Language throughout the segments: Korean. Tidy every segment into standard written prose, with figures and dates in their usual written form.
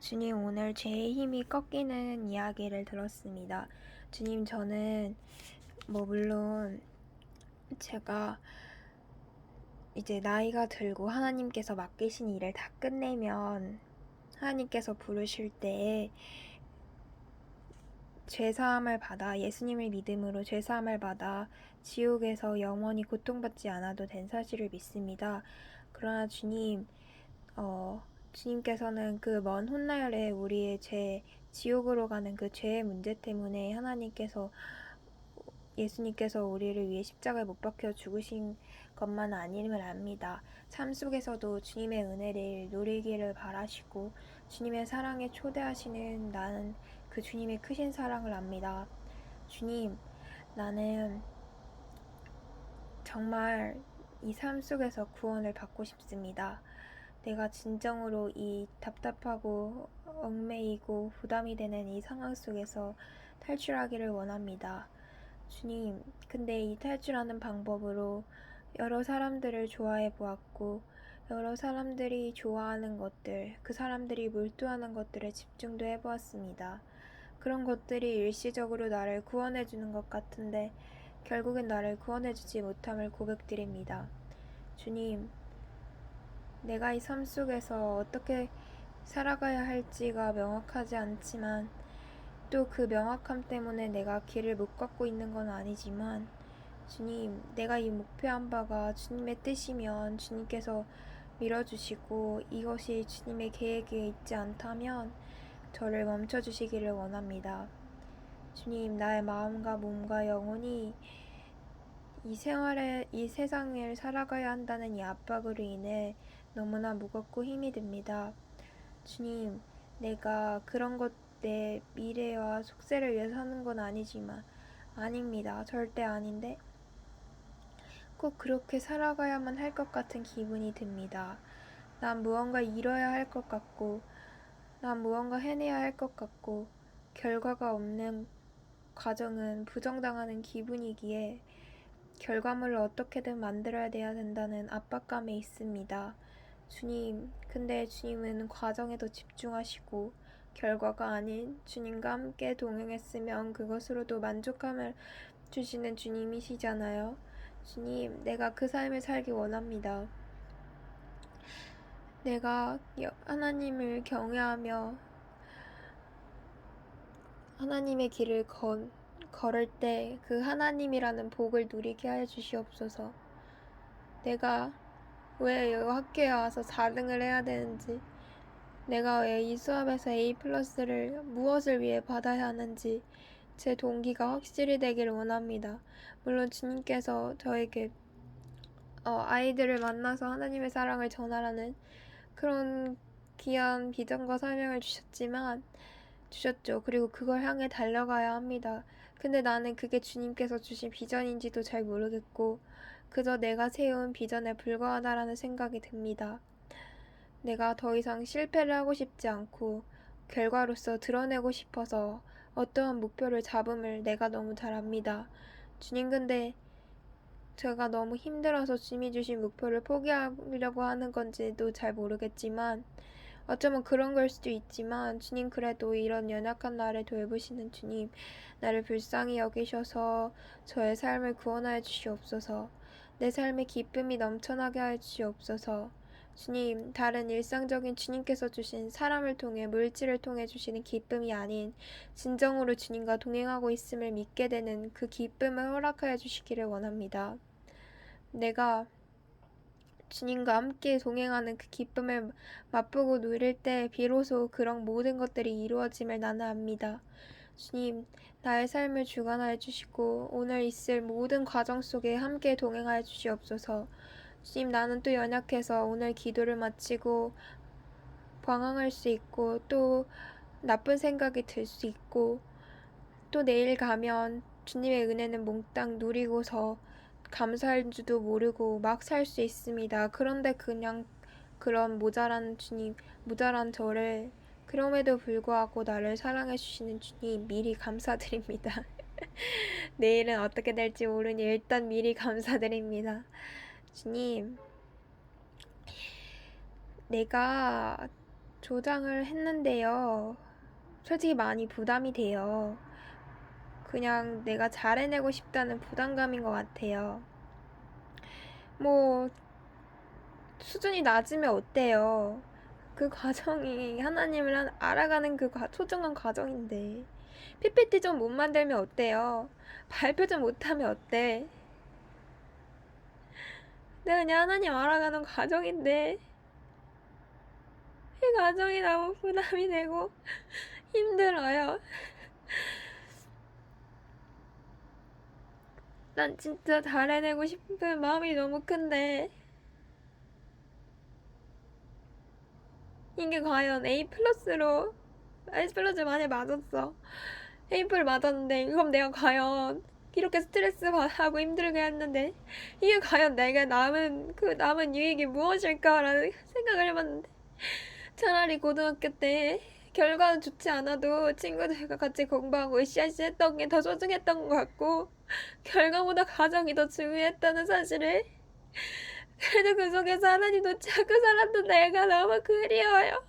주님, 오늘 제 힘이 꺾이는 이야기를 들었습니다. 주님, 저는 물론 제가 이제 나이가 들고 하나님께서 맡기신 일을 다 끝내면 하나님께서 부르실 때에 죄사함을 받아 예수님을 믿음으로 죄사함을 받아 지옥에서 영원히 고통받지 않아도 된 사실을 믿습니다. 그러나 주님, 주님께서는 그 먼 훗날에 우리의 지옥으로 가는 그 죄의 문제 때문에 예수님께서 우리를 위해 십자가에 못 박혀 죽으신 것만 아님을 압니다. 삶 속에서도 주님의 은혜를 누리기를 바라시고 주님의 사랑에 초대하시는 나는 그 주님의 크신 사랑을 압니다. 주님, 나는 정말 이 삶 속에서 구원을 받고 싶습니다. 내가 진정으로 이 답답하고 얽매이고 부담이 되는 이 상황 속에서 탈출하기를 원합니다. 주님, 근데 이 탈출하는 방법으로 여러 사람들을 좋아해 보았고, 여러 사람들이 좋아하는 것들, 그 사람들이 몰두하는 것들에 집중도 해보았습니다. 그런 것들이 일시적으로 나를 구원해주는 것 같은데, 결국엔 나를 구원해주지 못함을 고백드립니다. 주님, 내가 이 삶 속에서 어떻게 살아가야 할지가 명확하지 않지만 또 그 명확함 때문에 내가 길을 못 걷고 있는 건 아니지만 주님, 내가 이 목표한 바가 주님의 뜻이면 주님께서 밀어주시고 이것이 주님의 계획에 있지 않다면 저를 멈춰주시기를 원합니다. 주님, 나의 마음과 몸과 영혼이 이 세상을 살아가야 한다는 이 압박으로 인해 너무나 무겁고 힘이 듭니다. 주님, 내가 그런 것 내 미래와 속세를 위해서 하는 건 아닙니다. 절대 아닌데 꼭 그렇게 살아가야만 할 것 같은 기분이 듭니다. 난 무언가 이뤄야 할 것 같고, 난 무언가 해내야 할 것 같고, 결과가 없는 과정은 부정당하는 기분이기에 결과물을 어떻게든 만들어야 된다는 압박감에 있습니다. 주님, 근데 주님은 과정에 더 집중하시고 결과가 아닌 주님과 함께 동행했으면 그것으로도 만족함을 주시는 주님이시잖아요. 주님, 내가 그 삶을 살기 원합니다. 내가 하나님을 경외하며 하나님의 길을 걸을 때 그 하나님이라는 복을 누리게 해 주시옵소서. 내가 왜 이 학교에 와서 4등을 해야 되는지, 내가 왜 이 수업에서 A+를 무엇을 위해 받아야 하는지 제 동기가 확실히 되기를 원합니다. 물론 주님께서 저에게 아이들을 만나서 하나님의 사랑을 전하라는 그런 귀한 비전과 사명을 주셨죠. 그리고 그걸 향해 달려가야 합니다. 근데 나는 그게 주님께서 주신 비전인지도 잘 모르겠고 그저 내가 세운 비전에 불과하다라는 생각이 듭니다. 내가 더 이상 실패를 하고 싶지 않고 결과로서 드러내고 싶어서 어떠한 목표를 잡음을 내가 너무 잘 압니다. 주님, 근데 제가 너무 힘들어서 주님이 주신 목표를 포기하려고 하는 건지도 잘 모르겠지만 어쩌면 그런 걸 수도 있지만 주님, 그래도 이런 연약한 나를 돌보시는 주님, 나를 불쌍히 여기셔서 저의 삶을 구원하여 주시옵소서. 내 삶에 기쁨이 넘쳐나게 하여 주시옵소서. 주님, 다른 일상적인 주님께서 주신 사람을 통해 물질을 통해 주시는 기쁨이 아닌 진정으로 주님과 동행하고 있음을 믿게 되는 그 기쁨을 허락하여 주시기를 원합니다. 내가 주님과 함께 동행하는 그 기쁨을 맛보고 누릴 때 비로소 그런 모든 것들이 이루어짐을 나는 압니다. 주님, 나의 삶을 주관하여 주시고 오늘 있을 모든 과정 속에 함께 동행하여 주시옵소서. 주님, 나는 또 연약해서 오늘 기도를 마치고 방황할 수 있고 또 나쁜 생각이 들 수 있고 또 내일 가면 주님의 은혜는 몽땅 누리고서 감사할 줄도 모르고 막 살 수 있습니다. 그런데 그냥 그런 모자란 저를 그럼에도 불구하고 나를 사랑해 주시는 주님 미리 감사드립니다. 내일은 어떻게 될지 모르니 일단 미리 감사드립니다. 주님, 내가 조장을 했는데요. 솔직히 많이 부담이 돼요. 그냥 내가 잘 해내고 싶다는 부담감인 것 같아요. 뭐, 수준이 낮으면 어때요? 그 과정이 하나님을 알아가는 그 소중한 과정인데. PPT 좀 못 만들면 어때요? 발표 좀 못하면 어때? 내가 그냥 하나님 알아가는 과정인데. 이 과정이 너무 부담이 되고 힘들어요. 난 진짜 잘 해내고 싶은 마음이 너무 큰데 이게 과연 A 플러스로 A 플러스 만에 맞았어. A 플 맞았는데 그럼 내가 과연 이렇게 스트레스 하고 힘들게 했는데 이게 과연 내가 남은 유익이 무엇일까라는 생각을 해봤는데 차라리 고등학교 때 결과는 좋지 않아도 친구들과 같이 공부하고 으쌰으쌰 했던 게 더 소중했던 것 같고 결과보다 과정이 더 중요했다는 사실을 그래도 그 속에서 하나님 놓치고 살았던 내가 너무 그리워요.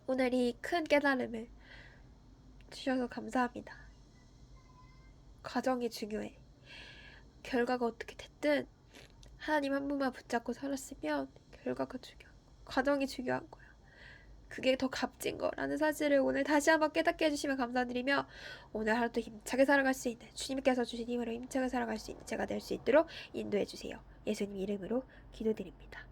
오늘 이 큰 깨달음을 주셔서 감사합니다. 과정이 중요해. 결과가 어떻게 됐든 하나님 한 분만 붙잡고 살았으면 결과가 중요한 거야. 과정이 중요한 거야. 그게 더 값진 거라는 사실을 오늘 다시 한번 깨닫게 해주시면 감사드리며 오늘 하루도 힘차게 살아갈 수 있는 주님께서 주신 힘으로 힘차게 살아갈 수 있는 제가 될 수 있도록 인도해 주세요. 예수님 이름으로 기도드립니다.